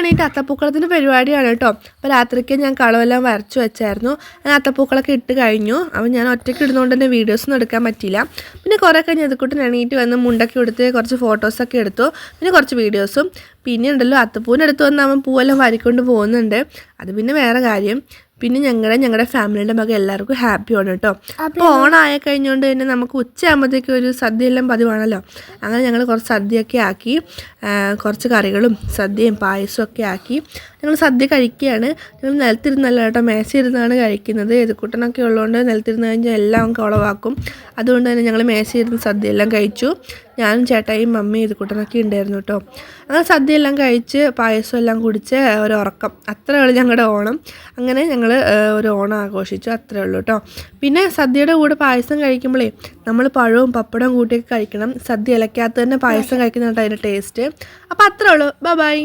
എണീറ്റ് അത്തപ്പൂക്കളത്തിൻ്റെ പരിപാടിയാണ് കേട്ടോ. അപ്പോൾ രാത്രിക്ക് ഞാൻ കളമെല്ലാം വരച്ച് വെച്ചായിരുന്നു. ഞാൻ അത്തപ്പൂക്കളൊക്കെ ഇട്ട് കഴിഞ്ഞു. അപ്പോൾ ഞാൻ ഒറ്റയ്ക്ക് ഇടുന്നതുകൊണ്ട് തന്നെ വീഡിയോസൊന്നും എടുക്കാൻ പറ്റിയില്ല. പിന്നെ കുറേ കഴിഞ്ഞ് അതുകൂട്ട് എണീറ്റ് വന്ന് മുണ്ടൊക്കെ എടുത്ത് കുറച്ച് ഫോട്ടോസൊക്കെ എടുത്തു. പിന്നെ കുറച്ച് വീഡിയോസും. പിന്നെ ഉണ്ടല്ലോ അത്തപ്പൂവിൻ്റെ അടുത്ത് വന്ന് അവൻ പൂവെല്ലാം വാരിക്കൊണ്ട് പോകുന്നുണ്ട്. അത് പിന്നെ വേറെ കാര്യം. പിന്നെ ഞങ്ങളുടെ ഫാമിലിയുടെ മകൻ എല്ലാവർക്കും ഹാപ്പിയാണ് കേട്ടോ. അപ്പോൾ ഓണായി കഴിഞ്ഞുകൊണ്ട് തന്നെ നമുക്ക് ഉച്ചയാകുമ്പോഴത്തേക്കും ഒരു സദ്യയെല്ലാം പതിവാണല്ലോ. അങ്ങനെ ഞങ്ങൾ കുറച്ച് സദ്യയൊക്കെ ആക്കി, കുറച്ച് കറികളും സദ്യയും പായസവും ഒക്കെ ആക്കി ഞങ്ങൾ സദ്യ കഴിക്കുകയാണ്. ഞങ്ങൾ നിലത്തിരുന്നല്ല കേട്ടോ, മേശയിരുന്നാണ് കഴിക്കുന്നത്. എതുക്കുട്ടനൊക്കെ ഉള്ളതുകൊണ്ട് നിലത്തിരുന്ന് കഴിഞ്ഞാൽ എല്ലാം കുളവാക്കും. അതുകൊണ്ട് തന്നെ ഞങ്ങൾ മേശയിരുന്ന് സദ്യയെല്ലാം കഴിച്ചു. ഞാനും ചേട്ടായിയും മമ്മിയും എതുക്കുട്ടനൊക്കെ ഉണ്ടായിരുന്നു കേട്ടോ. അങ്ങനെ സദ്യയെല്ലാം കഴിച്ച് പായസം എല്ലാം കുടിച്ച് ഒരു ഉറക്കം. അത്രയേ ഉള്ളൂ ഞങ്ങളുടെ ഓണം. അങ്ങനെ ഞങ്ങൾ ഒരു ഓണം ആഘോഷിച്ചു, അത്രയേ ഉള്ളൂ കേട്ടോ. പിന്നെ സദ്യയുടെ കൂടെ പായസം കഴിക്കുമ്പോഴേ നമ്മൾ പഴവും പപ്പടവും കൂട്ടിയൊക്കെ കഴിക്കണം. സദ്യ ഇലക്കകത്ത് തന്നെ പായസം കഴിക്കുന്നതാണ് അതിൻ്റെ ടേസ്റ്റ്. അപ്പോൾ അത്രയേ ഉള്ളൂ. ബൈ.